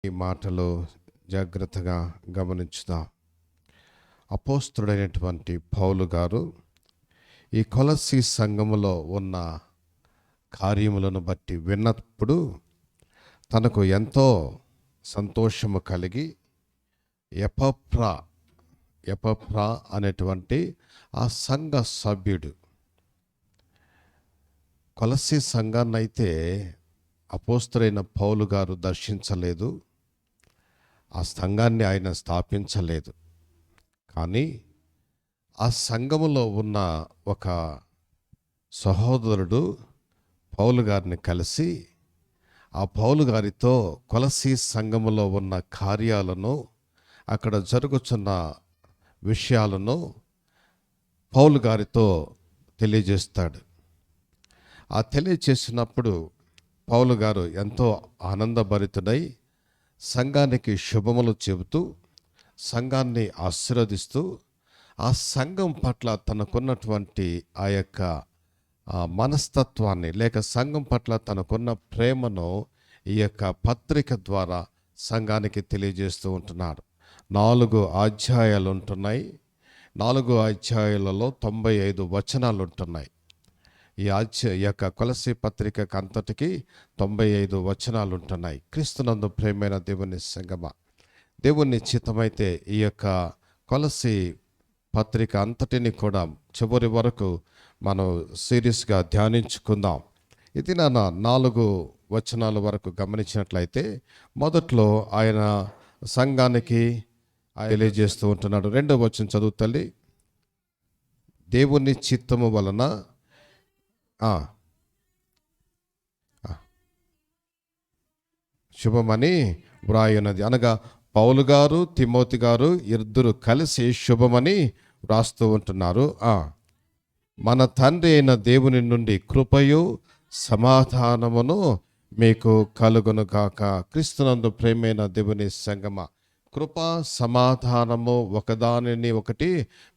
ఈ మాటలు జాగ్రత్తగా గమనించుదాం. అపోస్తుడైనటువంటి పౌలు గారు ఈ కొలస్సీ సంఘములో ఉన్న కార్యములను బట్టి విన్నప్పుడు తనకు ఎంతో సంతోషము కలిగి ఎపఫ్రా అనేటువంటి ఆ సంఘ సభ్యుడు, కొలస్సీ సంఘాన్ని అయితే అపోస్తుడైన పౌలు గారు దర్శించలేదు, ఆ సంఘాన్ని ఆయన స్థాపించలేదు. కానీ ఆ సంఘములో ఉన్న ఒక సహోదరుడు పౌలు గారిని కలిసి ఆ పౌలు గారితో కొలస్సీ సంఘములో ఉన్న కార్యాలను, అక్కడ జరుగుతున్న విషయాలను పౌలు గారితో తెలియజేస్తాడు. ఆ తెలియజేసినప్పుడు పౌలు గారు ఎంతో ఆనందభరితుడై సంఘానికి శుభములు చెబుతూ, సంఘాన్ని ఆశీర్వదిస్తూ, ఆ సంఘం పట్ల తనకున్నటువంటి ఆ యొక్క మనస్తత్వాన్ని లేక సంఘం పట్ల తనకున్న ప్రేమను ఈ యొక్క పత్రిక ద్వారా సంఘానికి తెలియజేస్తూ ఉంటున్నాడు. 4 అధ్యాయాలు ఉంటున్నాయి. 4 అధ్యాయాలలో 95 వచనాలు ఉంటున్నాయి. ఈ యొక్క కొలస్సీ పత్రిక అంతటికి 95 వచనాలు ఉంటున్నాయి. క్రీస్తునందు ప్రేమైన దేవుని సంగమా, దేవుని చిత్తమైతే ఈ యొక్క కొలస్సీ పత్రిక అంతటిని కూడా చివరి వరకు మనం సీరియస్గా ధ్యానించుకుందాం. ఇది 4 వచనాల వరకు గమనించినట్లయితే మొదట్లో ఆయన సంఘానికి తెలియజేస్తూ ఉంటున్నాడు. 2వ వచనం చదువు తల్లి. దేవుని చిత్తము వలన శుభమని వ్రాయున్నది. అనగా పౌలు గారు తిమోతి గారు ఇద్దరు కలిసి శుభమని వ్రాస్తూ ఉంటున్నారు. మన తండ్రి అయిన దేవుని నుండి కృపయు సమాధానమును మీకు కలుగును గాక. క్రీస్తునందు ప్రేమైన దేవుని సంగమ, కృప సమాధానము ఒకదానిని ఒకటి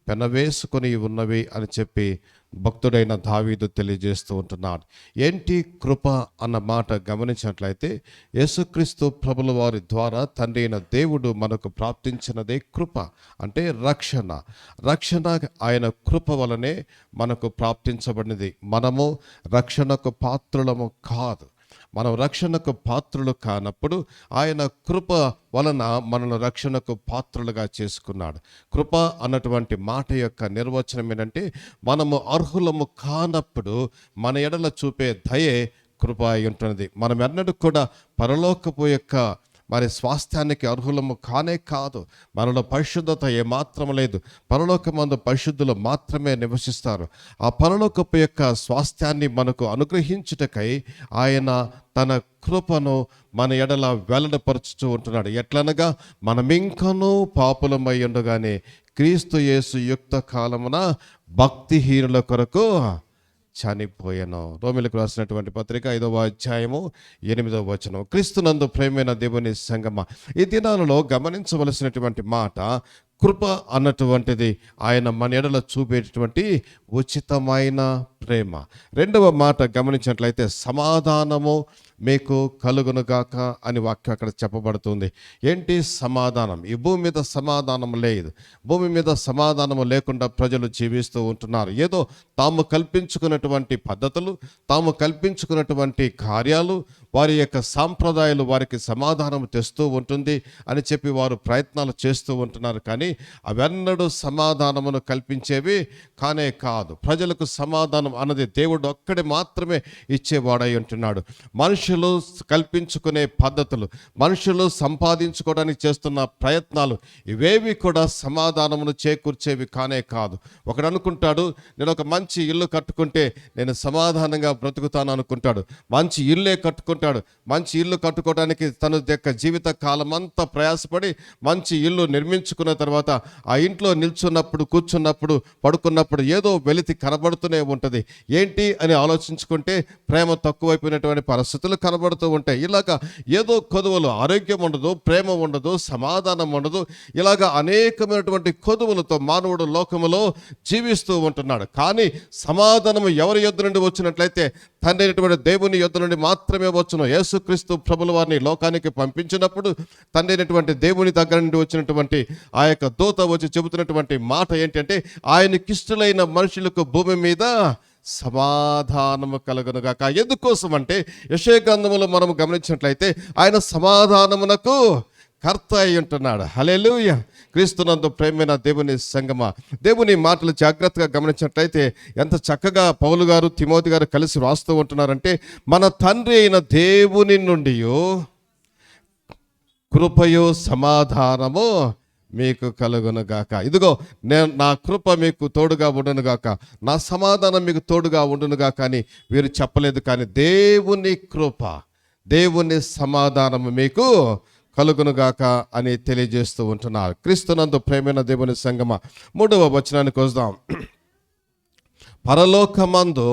పెనవేసుకొని ఉన్నవి అని చెప్పి భక్తుడైన దావీదు తెలియజేస్తూ ఉంటున్నాడు. ఏంటి కృప అన్న మాట గమనించినట్లయితే యేసుక్రీస్తు ప్రభుల వారి ద్వారా తండ్రి అయిన దేవుడు మనకు ప్రాప్తించినదే కృప. అంటే రక్షణ ఆయన కృప వలనే మనకు ప్రాప్తించబడినది. మనము రక్షణకు పాత్రులము కాదు. మనం రక్షణకు పాత్రులు కానప్పుడు ఆయన కృప వలన మనల్ని రక్షణకు పాత్రులుగా చేసుకున్నాడు. కృప అన్నటువంటి మాట యొక్క నిర్వచనం ఏంటంటే, మనము అర్హులము కానప్పుడు మన ఎడల చూపే దయే కృప అయి ఉంటున్నది. మనం ఎన్నడూ కూడా పరలోకపు యొక్క స్వాస్థ్యానికి అర్హులము కానే కాదు. మనలో పరిశుద్ధత ఏమాత్రం లేదు. పరలోకమందు పరిశుద్ధులు మాత్రమే నివసిస్తారు. ఆ పరలోకపు యొక్క స్వాస్థ్యాన్ని మనకు అనుగ్రహించుటకై ఆయన తన కృపను మన ఎడల వెల్లడిపరుచుతూ ఉంటున్నాడు. ఎట్లనగా మనమింకనూ పాపులమై ఉండగానే క్రీస్తు యేసు యుక్త కాలమున భక్తిహీనుల కొరకు చనిపోయాను. రోమిలకు రాసినటువంటి పత్రిక 5వ అధ్యాయము 8వ వచనం. క్రీస్తునందు ప్రేమైన దేవుని సంగమ, ఈ దినాలలో గమనించవలసినటువంటి మాట కృప అన్నటువంటిది ఆయన మన ఎడల చూపేటటువంటి ఉచితమైన ప్రేమ. 2వ మాట గమనించినట్లయితే సమాధానము మీకు కలుగునుగాక అని వాక్యం అక్కడ చెప్పబడుతుంది. ఏంటి సమాధానం? ఈ భూమి మీద సమాధానం లేదు. భూమి మీద సమాధానము లేకుండా ప్రజలు జీవిస్తూ ఉంటున్నారు. ఏదో తాము కల్పించుకున్నటువంటి పద్ధతులు, తాము కల్పించుకున్నటువంటి కార్యాలు, వారి యొక్క సాంప్రదాయాలు వారికి సమాధానం తెస్తూ ఉంటుంది అని చెప్పి వారు ప్రయత్నాలు చేస్తూ ఉంటున్నారు. కానీ అవెన్నడూ సమాధానమును కల్పించేవి కానే కాదు. ప్రజలకు సమాధానం అన్నది దేవుడు ఒక్కడే మాత్రమే ఇచ్చేవాడై ఉంటున్నాడు. మనుషులు కల్పించుకునే పద్ధతులు, మనుషులు సంపాదించుకోవడానికి చేస్తున్న ప్రయత్నాలు ఇవేవి కూడా సమాధానమును చేకూర్చేవి కానే కాదు. ఒకడు అనుకుంటాడు, నేను ఒక మంచి ఇల్లు కట్టుకుంటే నేను సమాధానంగా బ్రతుకుతాను అనుకుంటాడు. మంచి ఇల్లే కట్టుకుంటాడు. మంచి ఇల్లు కట్టుకోవడానికి తన యొక్క జీవిత కాలం అంతా ప్రయాసపడి మంచి ఇల్లు నిర్మించుకున్న తర్వాత ఆ ఇంట్లో నిల్చున్నప్పుడు, కూర్చున్నప్పుడు, పడుకున్నప్పుడు ఏదో వెలితి కనబడుతూనే ఉంటుంది. ఏంటి అని ఆలోచించుకుంటే ప్రేమ తక్కువైపోయినటువంటి పరిస్థితులు కనబడుతూ ఉంటాయి. ఇలాగ ఏదో కొదువలు, ఆరోగ్యం ఉండదు, ప్రేమ ఉండదు, సమాధానం ఉండదు, ఇలాగ అనేకమైనటువంటి కొదువులతో మానవుడు లోకములో జీవిస్తూ ఉంటున్నాడు. కానీ సమాధానం ఎవరి యొద్ద నుండి వచ్చినట్లయితే తండ్రి అయినటువంటి దేవుని యొద్ద నుండి మాత్రమే వచ్చును. యేసుక్రీస్తు ప్రభుల వారిని లోకానికి పంపించినప్పుడు తండ్రి అయినటువంటి దేవుని దగ్గర నుండి వచ్చినటువంటి ఆ యొక్క దూత వచ్చి చెబుతున్నటువంటి మాట ఏంటంటే, ఆయనకిష్టులైన మనుషులకు భూమి మీద సమాధానము కలుగునుగాక. ఎందుకోసం అంటే యెషయా గ్రంథములో మనం గమనించినట్లయితే ఆయన సమాధానమునకు కర్త అయి ఉంటున్నాడు. హల్లెలూయా. క్రీస్తునందు ప్రేమైన దేవుని సంగమా, దేవుని మాటలు జాగ్రత్తగా గమనించినట్లయితే ఎంత చక్కగా పౌలు గారు తిమోతి గారు కలిసి రాస్తూ ఉంటున్నారంటే, మన తండ్రి అయిన దేవుని నుండి కృపయో సమాధానము మీకు కలుగునుగాక. ఇదిగో నేను నా కృప మీకు తోడుగా ఉండునుగాక, నా సమాధానం మీకు తోడుగా ఉండునుగాక అని వీరు చెప్పలేదు. కానీ దేవుని కృప, దేవుని సమాధానము మీకు కలుగునుగాక అని తెలియజేస్తూ ఉంటున్నారు. క్రీస్తునందు ప్రేమైన దేవుని సంగమ, 3వ వచనానికి వద్దాం. పరలోకమందు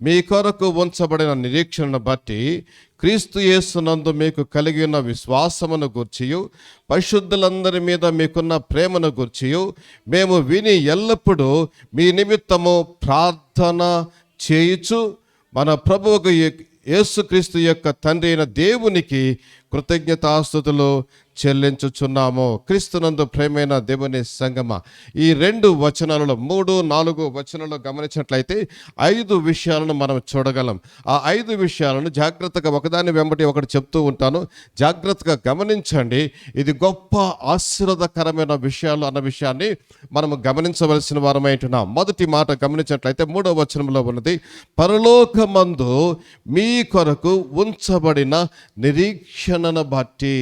మీ కొరకు ఉంచబడిన నిరీక్షణను బట్టి క్రీస్తు యేసునందు మీకు కలిగి ఉన్న విశ్వాసమును గూర్చియు పరిశుద్ధులందరి మీద మీకున్న ప్రేమను గూర్చియు మేము విని ఎల్లప్పుడూ మీ నిమిత్తము ప్రార్థన చేయుచు మన ప్రభువుకు యేసుక్రీస్తు యొక్క తండ్రి అయిన దేవునికి కృతజ్ఞతాస్తుతులు చెల్లించుచున్నాము. క్రీస్తునందు ప్రేమైన దేవుని సంగమ, ఈ 2 వచనాలలో 3, 4 వచనాల్లో గమనించినట్లయితే 5 విషయాలను మనం చూడగలం. ఆ 5 విషయాలను జాగ్రత్తగా ఒకదాని వెంబడి ఒకటి చెప్తూ ఉంటాను, జాగ్రత్తగా గమనించండి. ఇది గొప్ప ఆశీర్వాదకరమైన విషయాలు అన్న విషయాన్ని మనము గమనించవలసిన వారమై ఉంటున్నాం. మొదటి మాట గమనించినట్లయితే 3వ వచనంలో ఉన్నది, పరలోకమందు మీ కొరకు ఉంచబడిన నిరీక్షణను బట్టి.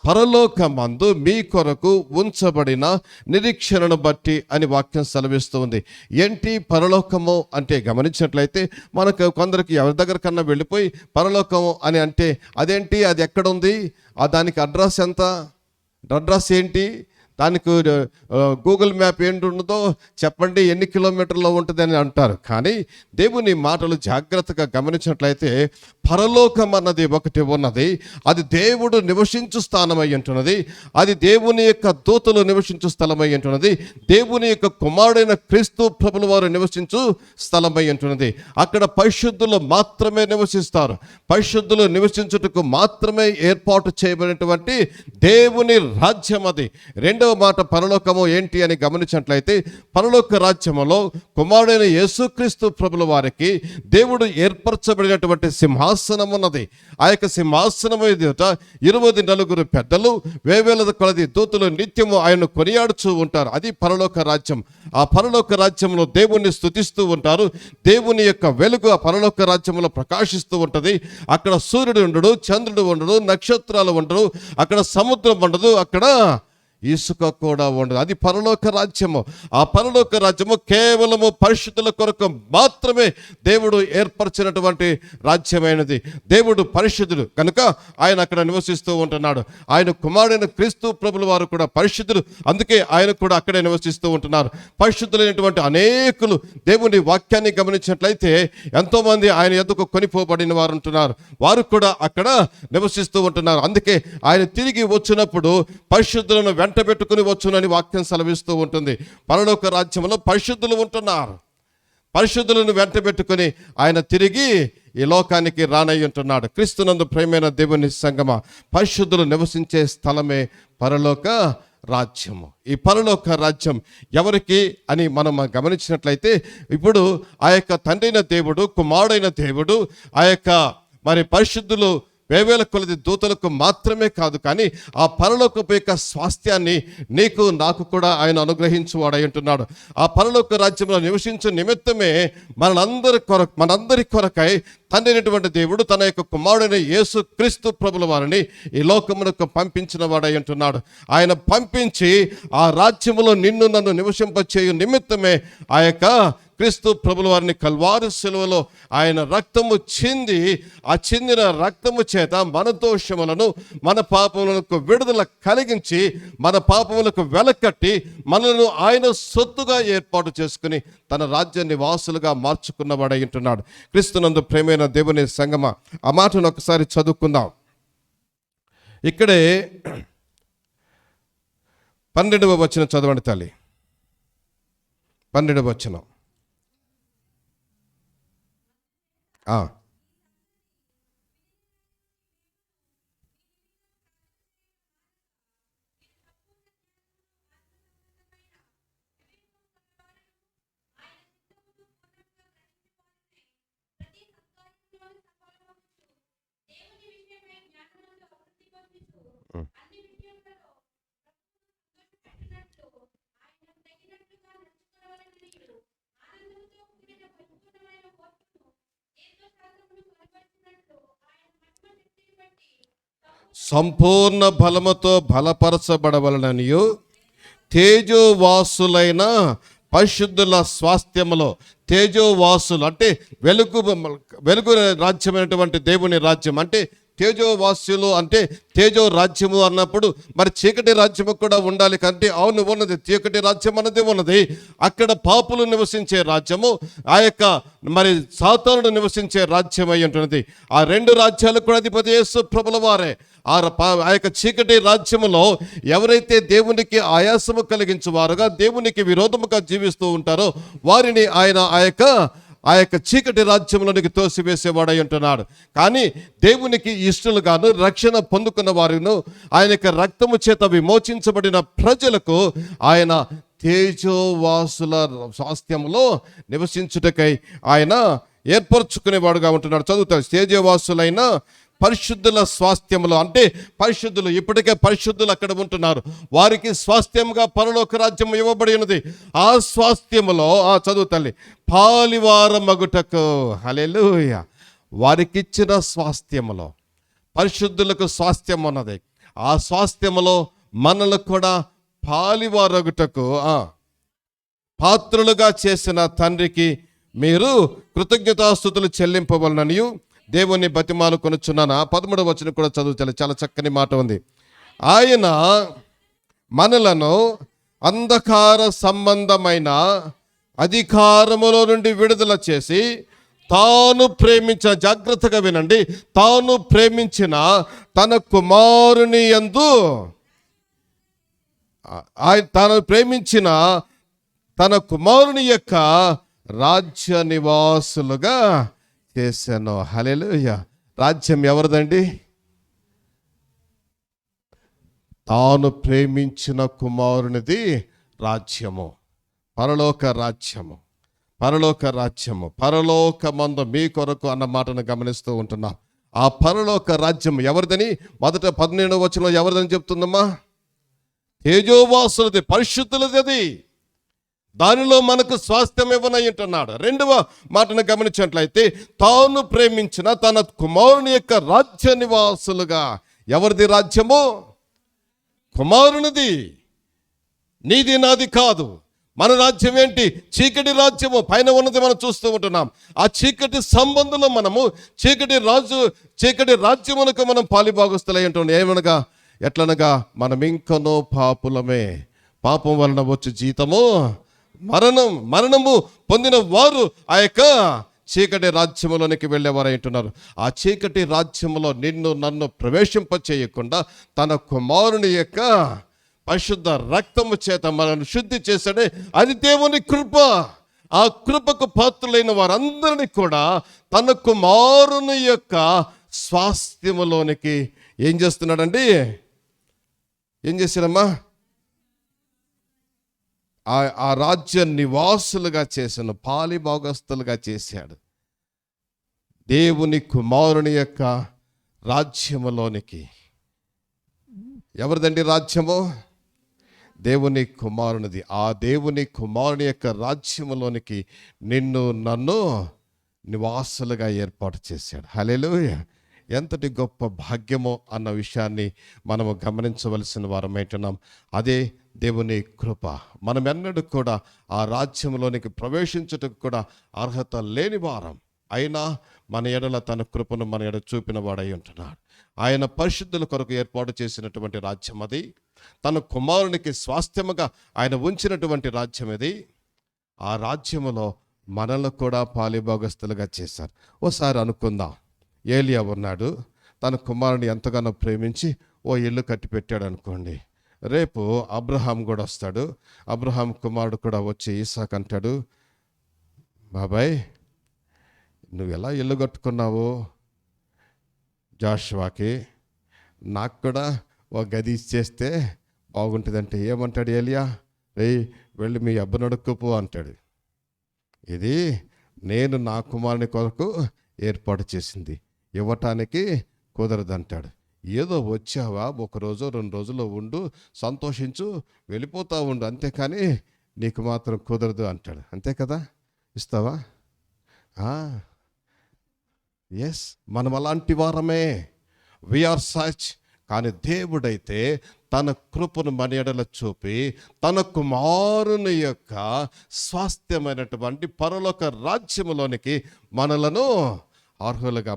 పరలోకమందు మీ కొరకు ఉంచబడిన నిరీక్షణను బట్టి అని వాక్యం సెలవిస్తుంది. ఏంటి పరలోకము అంటే గమనించినట్లయితే మనకు కొందరికి ఎవరి దగ్గర కన్నా వెళ్ళిపోయి పరలోకము అని అంటే అదేంటి, అది ఎక్కడుంది, దానికి అడ్రస్ ఎంత, అడ్రస్ ఏంటి, దానికి గూగుల్ మ్యాప్ ఏంటి ఉన్నదో చెప్పండి, ఎన్ని కిలోమీటర్లో ఉంటుంది అని అంటారు. కానీ దేవుని మాటలు జాగ్రత్తగా గమనించినట్లయితే పరలోకం అన్నది ఒకటి ఉన్నది. అది దేవుడు నివసించు స్థానమై ఉంటున్నది. అది దేవుని యొక్క దూతలు నివసించు స్థలమై ఉంటున్నది. దేవుని యొక్క కుమారుడైన క్రీస్తు ప్రభుల వారు నివసించు స్థలమై ఉంటున్నది. అక్కడ పరిశుద్ధులు మాత్రమే నివసిస్తారు. పరిశుద్ధులు నివసించుటకు మాత్రమే ఏర్పాటు చేయబడినటువంటి దేవుని రాజ్యం అది. రెండవ మాట పరలోకము ఏంటి అని గమనించినట్లయితే పరలోక రాజ్యములో కుమారుడైన యేసుక్రీస్తు ప్రభుల వారికి దేవుడు ఏర్పరచబడినటువంటి సింహాసనం ఉన్నది. ఆ యొక్క సింహాసనము ఎదుట 24 పెద్దలు, వేవేల కొలది దూతలు నిత్యము ఆయన కొనియాడుచూ ఉంటారు. అది పరలోక రాజ్యం. ఆ పరలోక రాజ్యంలో దేవుణ్ణి స్తుతిస్తూ ఉంటారు. దేవుని యొక్క వెలుగు ఆ పరలోక రాజ్యంలో ప్రకాశిస్తూ ఉంటుంది. అక్కడ సూర్యుడు ఉండడు, చంద్రుడు ఉండడు, నక్షత్రాలు ఉండడు, అక్కడ సముద్రం ఉండదు, అక్కడ ఇసుక కూడా ఉండదు. అది పరలోక రాజ్యము. ఆ పరలోక రాజ్యము కేవలము పరిశుద్ధుల కొరకు మాత్రమే దేవుడు ఏర్పరిచినటువంటి రాజ్యమైనది. దేవుడు పరిశుద్ధుడు కనుక ఆయన అక్కడ నివసిస్తూ ఉంటున్నాడు. ఆయన కుమారుడైన క్రీస్తు ప్రభుల వారు కూడా పరిశుద్ధులు, అందుకే ఆయన కూడా అక్కడే నివసిస్తూ ఉంటున్నారు. పరిశుద్ధులైనటువంటి అనేకులు దేవుని వాక్యాన్ని గమనించినట్లయితే ఎంతోమంది ఆయన ఎద్దుకు కొనిపోబడిన వారు ఉంటున్నారు. వారు కూడా అక్కడ నివసిస్తూ ఉంటున్నారు. అందుకే ఆయన తిరిగి వచ్చినప్పుడు పరిశుద్ధులను వెంట పెట్టుకుని వచ్చునని వాక్యం సెలవిస్తూ ఉంటుంది. పరలోక రాజ్యంలో పరిశుద్ధులు ఉంటున్నారు. పరిశుద్ధులను వెంట పెట్టుకుని ఆయన తిరిగి ఈ లోకానికి రానయ్యి ఉంటున్నాడు. క్రీస్తునందు ప్రేమైన దేవుని సంగమ, పరిశుద్ధులు నివసించే స్థలమే పరలోక రాజ్యము. ఈ పరలోక రాజ్యం ఎవరికి అని మనం గమనించినట్లయితే ఇప్పుడు ఆ యొక్క తండ్రైన దేవుడు, కుమారుడైన దేవుడు, ఆ యొక్క మరి పరిశుద్ధులు వేవేల కొలది దూతలకు మాత్రమే కాదు, కానీ ఆ పరలోకపు యొక్క స్వాస్థ్యాన్ని నీకు నాకు కూడా ఆయన అనుగ్రహించువాడై ఉంటున్నాడు. ఆ పరలోక రాజ్యంలో నివసించే నిమిత్తమే మనందరి కొరకై తండ్రి అయినటువంటి దేవుడు తన యొక్క కుమారుడైన యేసు క్రీస్తు ప్రభుల వారిని ఈ లోకమునకు పంపించిన వాడై ఉంటున్నాడు. ఆయన పంపించి ఆ రాజ్యములో నిన్ను నన్ను నివసింపచేయు నిమిత్తమే ఆ యొక్క క్రీస్తు ప్రభుల వారిని కల్వారి శిలువలో ఆయన రక్తము చింది, ఆ చిందిన రక్తము చేత మన దోషములను మన పాపములకు విడుదల కలిగించి మన పాపములకు వెలకట్టి మనలను ఆయన సొత్తుగా ఏర్పాటు చేసుకుని తన రాజ్య నివాసులుగా మార్చుకున్నవాడై ఉంటున్నాడు. క్రీస్తునందు ప్రేమైన దేవుని సంగమా, ఆ మాటను ఒకసారి చదువుకుందాం. ఇక్కడే 12వ వచనం చదవండి తల్లి. 12వ వచనం. సంపూర్ణ బలముతో బలపరచబడవలననియు తేజోవాసులైన పరిశుద్ధుల స్వాస్థ్యములో, తేజోవాసులు అంటే వెలుగు రాజ్యమైనటువంటి దేవుని రాజ్యం అంటే తేజోవాస్యులు అంటే తేజో రాజ్యము అన్నప్పుడు మరి చీకటి రాజ్యము కూడా ఉండాలి. కంటే అవును ఉన్నది, చీకటి రాజ్యం అన్నది ఉన్నది. అక్కడ పాపులు నివసించే రాజ్యము, ఆ యొక్క మరి సాతానుడు నివసించే రాజ్యం అయి ఉంటున్నది. ఆ రెండు రాజ్యాలకు కూడా అధిపతి యేసు ప్రభుల వారే. ఆ యొక్క చీకటి రాజ్యములో ఎవరైతే దేవునికి ఆయాసము కలిగించువారుగా, దేవునికి విరోధముగా జీవిస్తూ ఉంటారో వారిని ఆయన ఆ యొక్క చీకటి రాజ్యంలోనికి తోసివేసేవాడై ఉంటున్నాడు. కానీ దేవునికి ఇష్టలుగాను రక్షణ పొందుకున్న వారిను, ఆయన యొక్క రక్తము చేత విమోచించబడిన ప్రజలకు ఆయన తేజోవాసుల స్వాస్థ్యంలో నివసించుటకై ఆయన ఏర్పరచుకునేవాడుగా ఉంటున్నాడు. చదువుతాడు. తేజోవాసులైన పరిశుద్ధుల స్వాస్థ్యములో అంటే పరిశుద్ధులు, ఇప్పటికే పరిశుద్ధులు అక్కడ ఉంటున్నారు. వారికి స్వాస్థ్యముగా పరలోక రాజ్యం ఇవ్వబడి ఉన్నది. ఆ స్వాస్థ్యములో చదువు తల్లి, పాలివారమగుటకు, హల్లెలూయా, వారికి ఇచ్చిన స్వాస్థ్యములో పరిశుద్ధులకు స్వాస్థ్యం ఉన్నది. ఆ స్వాస్థ్యములో మనలకు కూడా పాలివారగుటకు పాత్రులుగా చేసిన తండ్రికి మీరు కృతజ్ఞతాస్తుతులు చెల్లింపవలననియు దేవుని బతిమాలు కొనుచున్నాను. 13వ వచనం కూడా చదువుతాను, చాలా చక్కని మాట ఉంది. ఆయన మనలను అంధకార సంబంధమైన అధికారములో నుండి విడుదల చేసి తాను ప్రేమించిన, జాగ్రత్తగా వినండి, తాను ప్రేమించిన తన కుమారుని యందు, తాను ప్రేమించిన తన కుమారుని యొక్క రాజ్య నివాసులుగా చేశాను. హల్లెలూయా. రాజ్యం ఎవరిదండి? తాను ప్రేమించిన కుమారునిది రాజ్యము, పరలోక రాజ్యము. పరలోక రాజ్యము, పరలోకమందు మీ కొరకు అన్న మాటను గమనిస్తూ ఉంటున్నాం. ఆ పరలోక రాజ్యం ఎవరిదని మొదట 12వ వచనంలో ఎవరిదని చెప్తుందమ్మా? తేజోవాసులది, పరిశుద్ధులది. అది దానిలో మనకు స్వాస్థ్యం ఇవ్వనై ఉంటున్నాడు. రెండవ మాటను గమనించినట్లయితే తాను ప్రేమించిన తన కుమారుని యొక్క రాజ్య నివాసులుగా. ఎవరిది రాజ్యము? కుమారునిది. నీది నాది కాదు. మన రాజ్యం ఏంటి? చీకటి రాజ్యము. పైన ఉన్నది మనం చూస్తూ ఉంటున్నాం. ఆ చీకటి సంబంధంలో మనము చీకటి రాజ్యమునకు మనం పాలిభాగస్తులై ఉంటున్నాం. ఏమనగా, ఎట్లనగా మనం ఇంకనో పాపులమే, పాపం వలన వచ్చి జీతము మరణము పొందిన వారు ఆ యొక్క చీకటి రాజ్యములోనికి వెళ్ళేవారు అంటున్నారు. ఆ చీకటి రాజ్యములో నిన్ను నన్ను ప్రవేశింపచేయకుండా తన కుమారుని యొక్క పరిశుద్ధ రక్తము చేత మనల్ని శుద్ధి చేశాడే, అది దేవుని కృప. ఆ కృపకు పాత్రులైన వారందరినీ కూడా తన కుమారుని యొక్క స్వాస్థ్యములోనికి ఏం చేస్తున్నాడండి? ఏం చేశాడమ్మా? ఆ రాజ్య నివాసులుగా చేసిన, పాలిభాగస్తులుగా చేశాడు. దేవుని కుమారుని యొక్క రాజ్యములోనికి. ఎవరిదండి రాజ్యము? దేవుని కుమారునిది. ఆ దేవుని కుమారుని యొక్క రాజ్యములోనికి నిన్ను నన్ను నివాసులుగా ఏర్పాటు చేశాడు. హల్లెలూయా. ఎంతటి గొప్ప భాగ్యమో అన్న విషయాన్ని మనము గమనించవలసిన వారమైంటున్నాం. అదే దేవుని కృప. మనమెన్నడూ కూడా ఆ రాజ్యంలోనికి ప్రవేశించుటకు కూడా అర్హత లేని వారం, అయినా మన ఎడల తన కృపను మన ఎడ చూపిన వాడై ఉంటున్నాడు. ఆయన పరిశుద్ధుల కొరకు ఏర్పాటు చేసినటువంటి రాజ్యం అది. తన కుమారునికి స్వాస్థ్యముగా ఆయన ఉంచినటువంటి రాజ్యం ఇది. ఆ రాజ్యములో మనల్ని కూడా పాలిభాగస్తులుగా చేశారు. ఓసారి అనుకుందాం, ఏలియా ఉన్నాడు, తన కుమారుని ఎంతగానో ప్రేమించి ఓ ఇల్లు కట్టి పెట్టాడు అనుకోండి. రేపు అబ్రహాం కూడా వస్తాడు. అబ్రహాం కుమారుడు కూడా వచ్చి ఇస్సాకు అంటాడు, బాబాయ్ నువ్వు ఎలా ఇల్లు కట్టుకున్నావు జాషువాకి, నాకు కూడా ఒక గది ఇచ్చేస్తే బాగుంటుందంటే ఏమంటాడు ఏలియా? వెళ్ళి మీ అబ్బను అడుక్కుపో అంటాడు. ఇది నేను నా కుమారుని కొరకు ఏర్పాటు చేసింది, ఇవ్వటానికి కుదరదంటాడు. ఏదో వచ్చావా, 1 రోజు 2 రోజుల్లో ఉండు, సంతోషించు, వెళ్ళిపోతా ఉండు, అంతేకాని నీకు మాత్రం కుదరదు అంటాడు. అంతే కదా? ఇస్తావా? ఎస్, మనం అలాంటి వారమే, వీఆర్ సచ్. కానీ దేవుడైతే తన కృపను మన ఎడల చూపి తన కుమారుని యొక్క స్వాస్థ్యమైనటువంటి పరలోక రాజ్యములోనికి మనలను అర్హులుగా,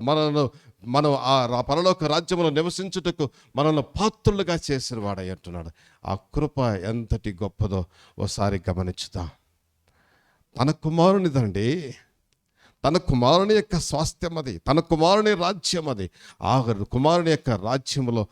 మనం ఆ పరలోక రాజ్యములో నివసించుటకు మనల్ని పాత్రులుగా చేసిన వాడై అంటున్నాడు. ఆ కృప ఎంతటి గొప్పదో ఓసారి గమనించుదాం. తన కుమారునిదండి, తన కుమారుని యొక్క స్వాస్థ్యం అది, తన కుమారుని రాజ్యం అది. ఆ కుమారుని యొక్క రాజ్యములో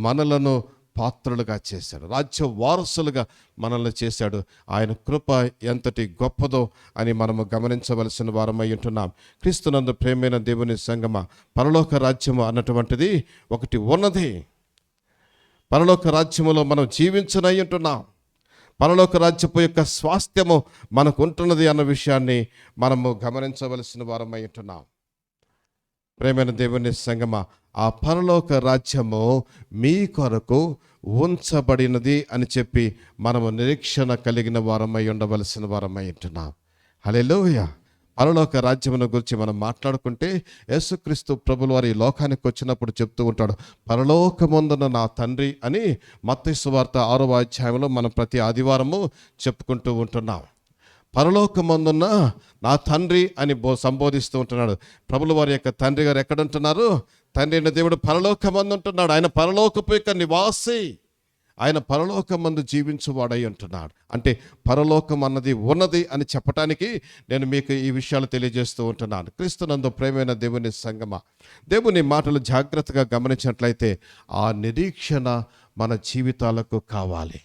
మనలను పాత్రులుగా చేశాడు, రాజ్య వారసులుగా మనల్ని చేశాడు. ఆయన కృప ఎంతటి గొప్పదో అని మనము గమనించవలసిన వారమై ఉంటున్నాం. క్రీస్తునందు ప్రేమైన దేవుని సంగమా, పరలోక రాజ్యము అన్నటువంటిది ఒకటి ఉన్నది. పరలోక రాజ్యములో మనం జీవించనై ఉంటున్నాం. పరలోక రాజ్యపు యొక్క స్వాస్థ్యము మనకు ఉంటున్నది అన్న విషయాన్ని మనము గమనించవలసిన వారమై ఉంటున్నాం. ప్రేమైన దేవుని సంగమా, ఆ పరలోక రాజ్యము మీ కొరకు ఉంచబడినది అని చెప్పి మనము నిరీక్షణ కలిగిన వారమై ఉండవలసిన వారమై ఉంటున్నాం. హల్లెలూయా. పరలోక రాజ్యమును గురించి మనం మాట్లాడుకుంటే యేసుక్రీస్తు ప్రభుల వారు ఈ లోకానికి వచ్చినప్పుడు చెప్తూ ఉంటాడు, పరలోకమందున నా తండ్రి అని. మత్తయి సువార్త 6వ అధ్యాయంలో మనం ప్రతి ఆదివారము చెప్పుకుంటూ ఉంటున్నాం. పరలోకమందున్న నా తండ్రి అని సంబోధిస్తూ ఉంటున్నాడు. ప్రభుల వారి యొక్క తండ్రి గారు ఎక్కడ ఉంటున్నారు? తండ్రి అయిన దేవుడు పరలోకమందు ఉంటున్నాడు. ఆయన పరలోకపు యొక్క నివాసి, ఆయన పరలోకమందు జీవించువాడై ఉంటున్నాడు. అంటే పరలోకం అన్నది ఉన్నది అని చెప్పటానికి నేను మీకు ఈ విషయాలు తెలియజేస్తూ ఉంటున్నాను. క్రీస్తునందు ప్రేమైన దేవుని సంగమా, దేవుని మాటలు జాగ్రత్తగా గమనించినట్లయితే ఆ నిరీక్షణ మన జీవితాలకు కావాలి.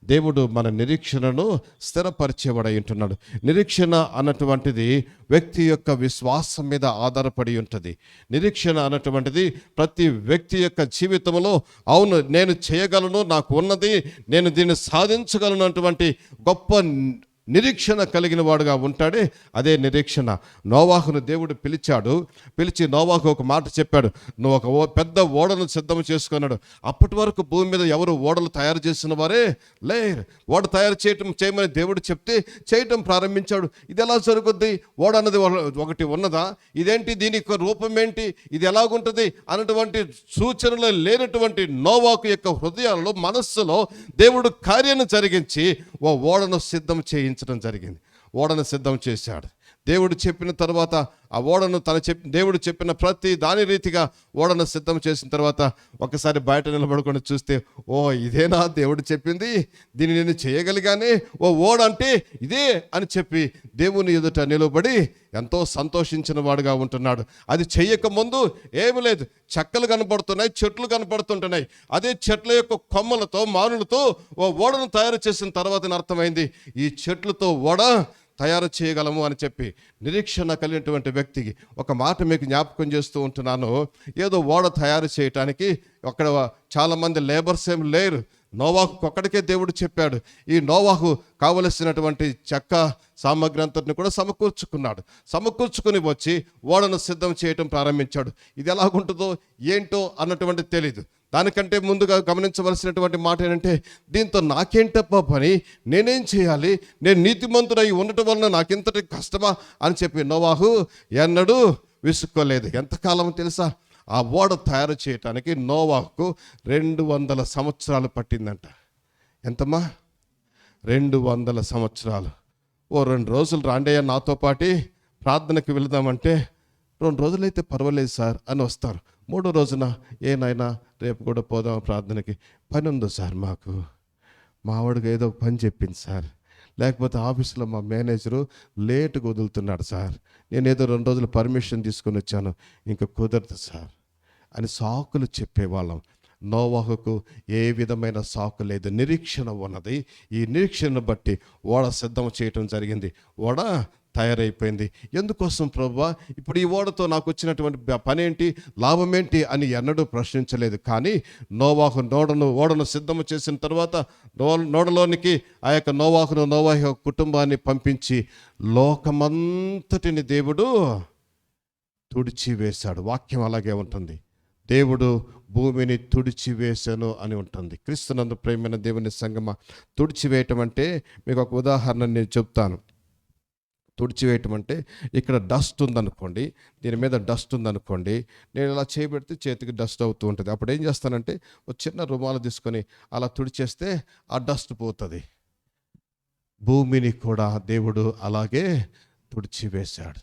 దేవుడు మన నిరీక్షణను స్థిరపరిచేవాడై ఉంటున్నాడు. నిరీక్షణ అన్నటువంటిది వ్యక్తి యొక్క విశ్వాసం మీద ఆధారపడి ఉంటుంది. నిరీక్షణ అన్నటువంటిది ప్రతి వ్యక్తి యొక్క జీవితంలో అవును నేను చేయగలను, నాకు ఉన్నది, నేను దీన్ని సాధించగలను అటువంటి గొప్ప నిరీక్షణ కలిగిన వాడుగా ఉంటాడే, అదే నిరీక్షణ. నోవాహును దేవుడు పిలిచి నోవాహు ఒక మాట చెప్పాడు, నువ్వు ఒక పెద్ద ఓడను సిద్ధం చేసుకున్నాడు. అప్పటి వరకు భూమి మీద ఎవరు ఓడలు తయారు చేసిన వారే లేరు. ఓడ తయారు చేయమని దేవుడు చెప్తే చేయటం ప్రారంభించాడు. ఇది ఎలా జరుగుద్ది? ఓడ అన్నది ఒకటి ఉన్నదా? ఇదేంటి, దీని యొక్క రూపం ఏంటి, ఇది ఎలాగుంటుంది అన్నటువంటి సూచనలు లేనటువంటి నోవాహు యొక్క హృదయాల్లో, మనస్సులో దేవుడు కార్యాన్ని జరిగించి ఓ ఓడను సిద్ధం జరిగింది. ఓడను సిద్ధం చేశాడు. దేవుడు చెప్పిన తర్వాత ఆ ఓడను దేవుడు చెప్పిన ప్రతి దాని రీతిగా ఓడను సిద్ధం చేసిన తర్వాత ఒకసారి బయట నిలబడుకొని చూస్తే, ఓ ఇదేనా దేవుడు చెప్పింది, దీన్ని నేను చేయగలిగానే, ఓ ఓడ అంటే ఇదే అని చెప్పి దేవుని ఎదుట నిలబడి ఎంతో సంతోషించిన వాడుగా ఉంటున్నాడు. అది చెయ్యకముందు ఏమి లేదు, చెక్కలు కనపడుతున్నాయి, చెట్లు కనపడుతుంటున్నాయి. అదే చెట్ల యొక్క కొమ్మలతో, మానులతో ఓ ఓడను తయారు చేసిన తర్వాత అర్థమైంది, ఈ చెట్లతో ఓడ తయారు చేయగలము అని చెప్పి. నిరీక్షణ కలిగినటువంటి వ్యక్తికి ఒక మాట మీకు జ్ఞాపకం చేస్తూ ఉంటున్నాను. ఏదో ఓడ తయారు చేయటానికి అక్కడ చాలామంది లేబర్స్ ఏం లేరు. నోవాహు ఒక్కడికే దేవుడు చెప్పాడు. ఈ నోవాహు కావలసినటువంటి చెక్క సామగ్రి అంతటిని కూడా సమకూర్చుకుని వచ్చి ఓడను సిద్ధం చేయటం ప్రారంభించాడు. ఇది ఎలాగుంటుందో ఏంటో అన్నటువంటి తెలీదు. దానికంటే ముందుగా గమనించవలసినటువంటి మాట ఏంటంటే, దీంతో నాకేంటప్ప పని, నేనేం చేయాలి, నేను నీతిమంతుడై ఉండటం వలన నాకింతటి కష్టమా అని చెప్పి నోవాహు ఎన్నడూ విసుక్కోలేదు. ఎంతకాలం తెలుసా? ఆ ఓడ తయారు చేయటానికి నోవాహుకు 200 సంవత్సరాలు పట్టిందంట. ఎంతమ్మా? 200 సంవత్సరాలు. ఓ 2 రోజులు రాండయ్య నాతో పాటి ప్రార్థనకి వెళదామంటే, 2 రోజులైతే పర్వాలేదు సార్ అని వస్తారు. 3వ రోజున, నాయనా రేపు కూడా పోదాం ప్రార్థనకి. పని ఉంది సార్ మాకు, మా ఆవిడకి ఏదో ఒక పని చెప్పింది సార్, లేకపోతే ఆఫీస్లో మా మేనేజరు లేటుగా వదులుతున్నాడు సార్, నేను ఏదో 2 రోజులు పర్మిషన్ తీసుకొని వచ్చాను, ఇంకా కుదరదు సార్ అని సాకులు చెప్పేవాళ్ళం. నోవాహుకు ఏ విధమైన సాకు లేదు, నిరీక్షణ ఉన్నది. ఈ నిరీక్షణను బట్టి ఓడ సిద్ధం చేయటం జరిగింది. ఓడ తయారైపోయింది. ఎందుకోసం ప్రభువా, ఇప్పుడు ఈ ఓడతో నాకు వచ్చినటువంటి పని ఏంటి, లాభం ఏంటి అని ఎన్నడూ ప్రశ్నించలేదు. కానీ నోవాహు ఓడను సిద్ధం చేసిన తర్వాత నోడలోనికి ఆ యొక్క నోవాహు కుటుంబాన్ని పంపించి లోకమంతటిని దేవుడు తుడిచివేశాడు. వాక్యం అలాగే ఉంటుంది, దేవుడు భూమిని తుడిచివేశాను అని ఉంటుంది. క్రీస్తునందు ప్రేమైన దేవుని సంగమా, తుడిచివేయటం అంటే మీకు ఒక ఉదాహరణ నేను చెప్తాను. తుడిచివేయటం అంటే, ఇక్కడ డస్ట్ ఉందనుకోండి, దీని మీద డస్ట్ ఉందనుకోండి, నేను ఇలా చేయబెడితే చేతికి డస్ట్ అవుతూ ఉంటుంది. అప్పుడు ఏం చేస్తానంటే ఒక చిన్న రుమాలు తీసుకొని అలా తుడిచేస్తే ఆ డస్ట్ పోతుంది. భూమిని కూడా దేవుడు అలాగే తుడిచివేశాడు.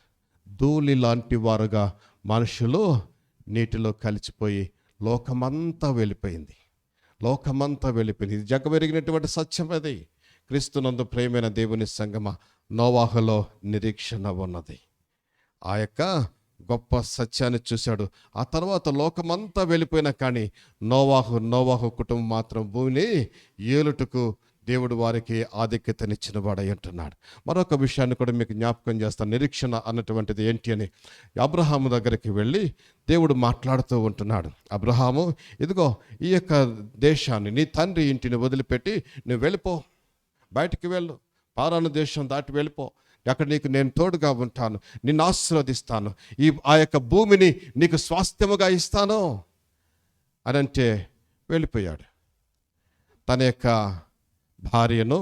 ధూళి లాంటి వారుగా మనుషులు నీటిలో కలిసిపోయి లోకమంతా వెళ్ళిపోయింది. ఇది జగమెరిగినటువంటి సత్యం. అది క్రీస్తునందు ప్రేమైన దేవుని సంగమా, నోవాహులో నిరీక్షణ ఉన్నది. ఆ యొక్క గొప్ప సత్యాన్ని చూశాడు. ఆ తర్వాత లోకమంతా వెళ్ళిపోయినా కానీ నోవాహు కుటుంబం మాత్రం భూమిని ఏలుటకు దేవుడు వారికి ఆధిక్యతనిచ్చిన వాడై ఉంటున్నాడు. మరొక విషయాన్ని కూడా మీకు జ్ఞాపకం చేస్తాను. నిరీక్షణ అన్నటువంటిది ఏంటి అని అబ్రహాము దగ్గరికి వెళ్ళి దేవుడు మాట్లాడుతూ ఉంటున్నాడు. అబ్రహాము, ఇదిగో ఈ యొక్క దేశాన్ని, నీ తండ్రి ఇంటిని వదిలిపెట్టి నువ్వు వెళ్ళిపో, బయటికి వెళ్ళు, పారాను దేశం దాటి వెళ్ళిపో, అక్కడ నీకు నేను తోడుగా ఉంటాను, నిన్ను ఆశీర్వదిస్తాను, ఆ యొక్క భూమిని నీకు స్వాస్థ్యముగా ఇస్తాను అని అంటే వెళ్ళిపోయాడు. తన యొక్క భార్యను,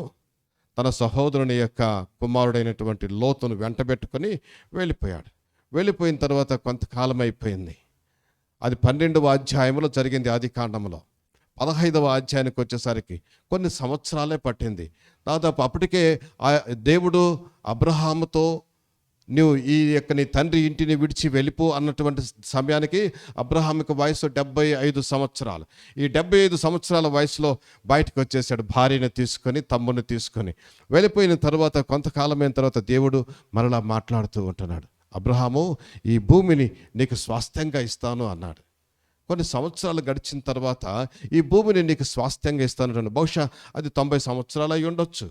తన సహోదరుని యొక్క కుమారుడైనటువంటి లోతును వెంటబెట్టుకొని వెళ్ళిపోయాడు. వెళ్ళిపోయిన తర్వాత కొంతకాలం అయిపోయింది. అది 12వ అధ్యాయంలో జరిగింది. ఆదికాండంలో 15వ అధ్యాయానికి వచ్చేసరికి కొన్ని సంవత్సరాలే పట్టింది. దాదాపు అప్పటికే దేవుడు అబ్రహాముతో నువ్వు ఈ యొక్క నీ తండ్రి ఇంటిని విడిచి వెళ్ళిపో అన్నటువంటి సమయానికి అబ్రహాముకి వయసు 75 సంవత్సరాలు. ఈ 75 సంవత్సరాల వయసులో బయటకు వచ్చేసాడు, భార్యను తీసుకొని తమ్ముని తీసుకొని. వెళ్ళిపోయిన తర్వాత కొంతకాలమైన తర్వాత దేవుడు మరలా మాట్లాడుతూ ఉంటున్నాడు. అబ్రహాము, ఈ భూమిని నీకు స్వాస్థ్యంగా ఇస్తాను అన్నాడు. కొన్ని సంవత్సరాలు గడిచిన తర్వాత ఈ భూమిని నీకు స్వాస్థ్యంగా ఇస్తాను. బహుశా అది 90 సంవత్సరాలు అయి ఉండొచ్చు.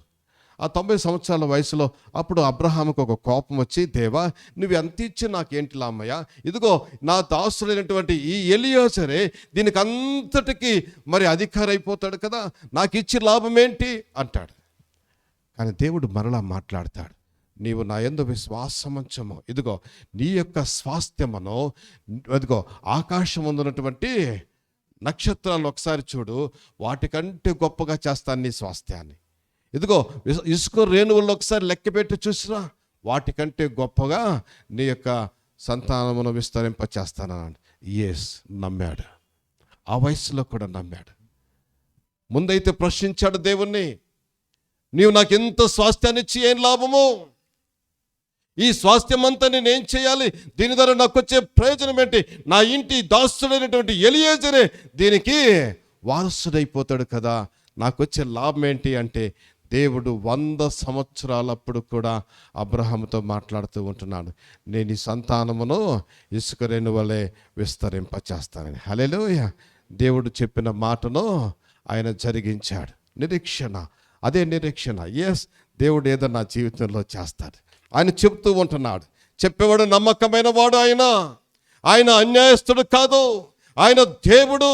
ఆ 90 సంవత్సరాల వయసులో అప్పుడు అబ్రహాముకు ఒక కోపం వచ్చి, దేవా నువ్వు ఎంత ఇచ్చి నాకేంటి లామయ్య, ఇదిగో నా దాసుడైనటువంటి ఈ ఎలియాజరే దీనికి అంతటికి మరి అధికారి అయిపోతాడు కదా, నాకు ఇచ్చి లాభం ఏంటి అంటాడు. కానీ దేవుడు మరలా మాట్లాడతాడు, నీవు నా యందు విశ్వాసం ఉంచము, ఇదిగో నీ యొక్క స్వాస్థ్యమును, ఇదిగో ఆకాశం ఉన్నటువంటి నక్షత్రాలు ఒకసారి చూడు, వాటికంటే గొప్పగా చేస్తాను నీ స్వాస్థ్యాన్ని. ఇదిగో ఇసుక రేణువుల్లో ఒకసారి లెక్క పెట్టి చూసినా, వాటికంటే గొప్పగా నీ యొక్క సంతానమును విస్తరింప చేస్తానన్నాడు. నమ్మాడు. ఆ వయసులో కూడా నమ్మాడు. ముందైతే ప్రశ్నించాడు దేవుణ్ణి, నీవు నాకు ఎంత స్వాస్థ్యాన్ని ఇచ్చి ఏం లాభము, ఈ స్వాస్థ్యం అంతా నేనేం చేయాలి, దీని ద్వారా నాకు వచ్చే ప్రయోజనం ఏంటి, నా ఇంటి దాసుడైనటువంటి ఎలియేజరే దీనికి వారసుడైపోతాడు కదా, నాకు వచ్చే లాభం ఏంటి అంటే, దేవుడు 100 సంవత్సరాలప్పుడు కూడా అబ్రహాముతో మాట్లాడుతూ ఉంటున్నాడు, నేను ఈ సంతానమును ఇసుక రేణువలే విస్తరింపచేస్తానని. హల్లెలూయా. దేవుడు చెప్పిన మాటను ఆయన జరిగించాడు. నిరీక్షణ, అదే నిరీక్షణ. దేవుడు ఏదో నా జీవితంలో చేస్తాడు. ఆయన చెప్తూ ఉంటున్నాడు. చెప్పేవాడు నమ్మకమైన వాడు, ఆయన అన్యాయస్తుడు కాదు, ఆయన దేవుడు,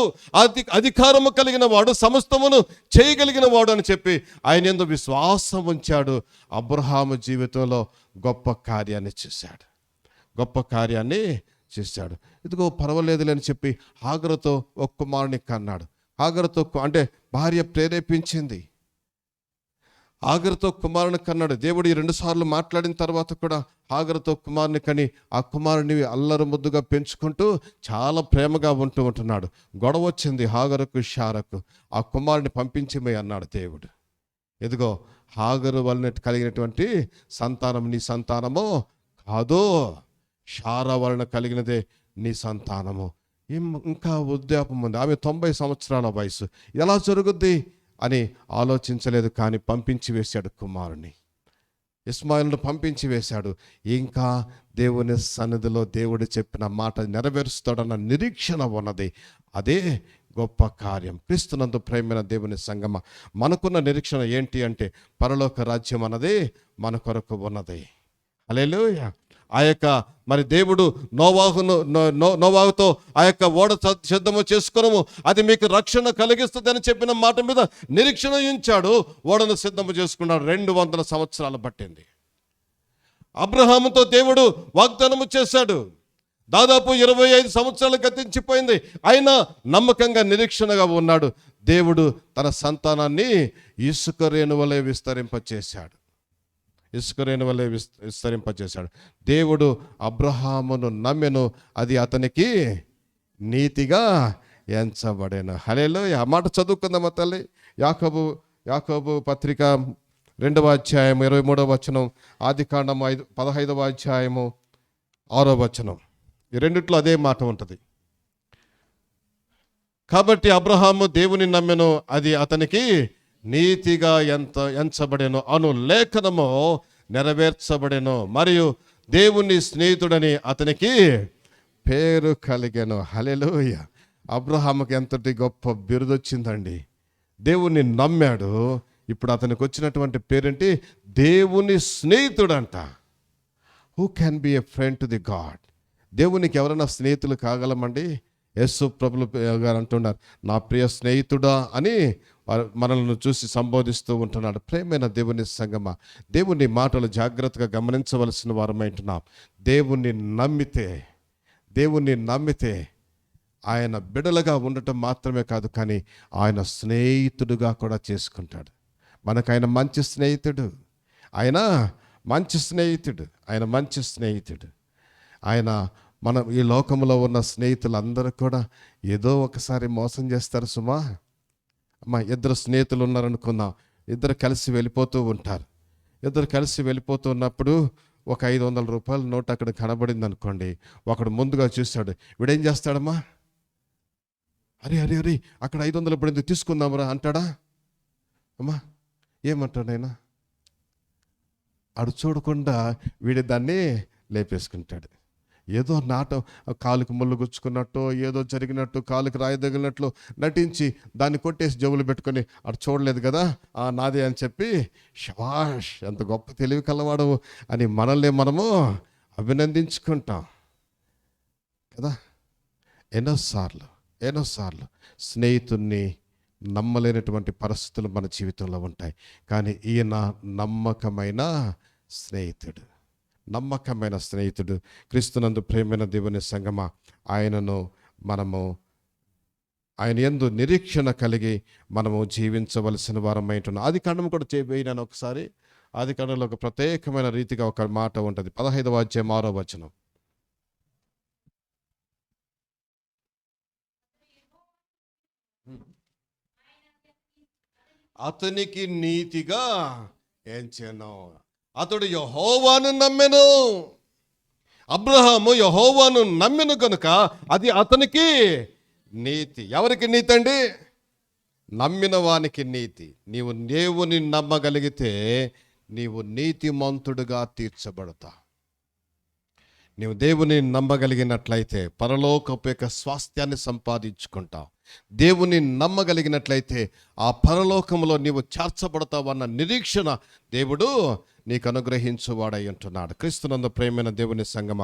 అధికారము కలిగిన వాడు, సమస్తమును చేయగలిగిన వాడు అని చెప్పి ఆయన యందు విశ్వాసం ఉంచాడు. అబ్రహాము జీవితంలో గొప్ప కార్యాన్ని చేశాడు. ఇదిగో పర్వాలేదులే అని చెప్పి హాగరుతో ఒక కుమారుని కన్నాడు. హాగరుతో అంటే భార్య ప్రేరేపించింది. హాగరుతో కుమారుని కన్నాడు. దేవుడు ఈ 2 సార్లు మాట్లాడిన తర్వాత కూడా హాగరుతో కుమారుని కని ఆ కుమారుని అల్లరి ముద్దుగా పెంచుకుంటూ చాలా ప్రేమగా ఉంటున్నాడు. గొడవ వచ్చింది హాగరుకు శారకు. ఆ కుమారుని పంపించమే అన్నాడు దేవుడు. ఎదుగో హాగరు వలన కలిగినటువంటి సంతానం నీ సంతానము కాదు, శారా వలన కలిగినదే నీ సంతానము. ఇంకా వృద్ధాప్యం ఉంది, ఆమె 90 సంవత్సరాల వయసు, ఎలా జరుగుద్ది అని ఆలోచించలేదు. కానీ పంపించి వేశాడు కుమారుని, ఇస్మాయిల్ను పంపించి వేశాడు. ఇంకా దేవుని సన్నిధిలో దేవుడు చెప్పిన మాట నెరవేరుస్తాడన్న నిరీక్షణ ఉన్నది. అదే గొప్ప కార్యం. క్రీస్తునందు ప్రేమైన దేవుని సంగమ, మనకున్న నిరీక్షణ ఏంటి అంటే పరలోక రాజ్యం అన్నది మన కొరకు ఉన్నది. హల్లెలూయా. ఆ యొక్క మరి దేవుడు నోవాహుతో ఆ యొక్క ఓడ సిద్ధము చేసుకున్నాము, అది మీకు రక్షణ కలిగిస్తుంది అని చెప్పిన మాట మీద నిరీక్షణ ఉంచాడు. ఓడను సిద్ధము చేసుకున్నాడు. 200 సంవత్సరాలు పట్టింది. అబ్రహాముతో దేవుడు వాగ్దానము చేశాడు. దాదాపు 25 సంవత్సరాలు గతించిపోయింది. అయినా నమ్మకంగా నిరీక్షణగా ఉన్నాడు. దేవుడు తన సంతానాన్ని ఇసుక రేణువలే విస్తరింపచేశాడు. దేవుడు అబ్రహామును నమ్మెను, అది అతనికి నీతిగా ఎంచబడెను. హల్లెలూయా. ఆ మాట చదువుకుందామా తల్లి? యాకోబు పత్రిక 2వ అధ్యాయం 23వ వచనం, ఆదికాండం 15వ అధ్యాయము 6వ వచనం. ఈ రెండిట్లో అదే మాట ఉంటుంది. కాబట్టి అబ్రహాము దేవుని నమ్మెను, అది అతనికి నీతిగా ఎంచబడెను అను లేఖనము నెరవేర్చబడెను, మరియు దేవుని స్నేహితుడని అతనికి పేరు కలిగెను. హల్లెలూయా. అబ్రహాముకి ఎంతటి గొప్ప బిరుదొచ్చిందండి. దేవుణ్ణి నమ్మాడు. ఇప్పుడు అతనికి వచ్చినటువంటి పేరేంటి? దేవుని స్నేహితుడంట. Who can be a friend to the God? దేవునికి ఎవరైనా స్నేహితులు కాగలమండి? యేసు ప్రభులు గారు అంటున్నారు, నా ప్రియ స్నేహితుడా అని మనల్ని చూసి సంబోధిస్తూ ఉంటున్నాడు. ప్రేమైన దేవుని సంగమ, దేవుని మాటలు జాగ్రత్తగా గమనించవలసిన వారమైంటున్నాం. దేవుణ్ణి నమ్మితే ఆయన బిడలుగా ఉండటం మాత్రమే కాదు, కానీ ఆయన స్నేహితుడుగా కూడా చేసుకుంటాడు. మనకు ఆయన మంచి స్నేహితుడు. ఆయన మనం ఈ లోకంలో ఉన్న స్నేహితులందరూ కూడా ఏదో ఒకసారి మోసం చేస్తారు సుమా. అమ్మ, 2 స్నేహితులు ఉన్నారనుకుందాం, 2 కలిసి వెళ్ళిపోతూ ఉంటారు. 2 కలిసి వెళ్ళిపోతున్నప్పుడు ఒక 500 రూపాయల నోట్ అక్కడ కనబడింది అనుకోండి. ఒకడు ముందుగా చూశాడు, వీడేం చేస్తాడమ్మా? అరే అక్కడ 500 పడింది, తీసుకుందామరా అంటాడా? అమ్మా ఏమంటాడు ఆయన? అడు చూడకుండా వీడి దాన్ని లేపేసుకుంటాడు. ఏదో కాలుకి ముళ్ళు గుచ్చుకున్నట్టు, ఏదో జరిగినట్టు, కాలుకి రాయి తగిలినట్లు నటించి దాన్ని కొట్టేసి జబ్బులు పెట్టుకొని అటు చూడలేదు కదా, నాదే అని చెప్పి శభాష్ ఎంత గొప్ప తెలివి కలవాడు అని మనల్ని మనము అభినందించుకుంటాం కదా. ఎన్నోసార్లు స్నేహితుణ్ణి నమ్మలేనటువంటి పరిస్థితులు మన జీవితంలో ఉంటాయి. కానీ ఈయన నమ్మకమైన స్నేహితుడు. క్రీస్తునందు ప్రేమైన దేవుని సంగమ, ఆయన యందు నిరీక్షణ కలిగి మనము జీవించవలసిన వారమైంటున్నాం. ఆదికాండం కూడా చేయబోయినాను ఒకసారి. ఆదికాండంలో ఒక ప్రత్యేకమైన రీతిగా ఒక మాట ఉంటుంది. 15వ అధ్యాయం 6వ వచనం. అతనికి నీతిగా ఎంచెను, అతడు యెహోవాను నమ్మెను. అబ్రహాము యెహోవాను నమ్మెను కనుక అది అతనికి నీతి. ఎవరికి నీతి అండి? నమ్మిన వానికి నీతి. నీవు దేవుని నమ్మగలిగితే నీవు నీతిమంతుడుగా తీర్చబడతావు. నీవు దేవుని నమ్మగలిగినట్లయితే పరలోకపు యొక్క స్వాస్థ్యాన్ని సంపాదించుకుంటావు. దేవుని నమ్మగలిగినట్లయితే ఆ పరలోకంలో నీవు చేర్చబడతావన్న నిరీక్షణ దేవుడు నీకు అనుగ్రహించువాడై ఉంటున్నాడు. క్రీస్తునందు ప్రేమైన దేవుని సంగమ,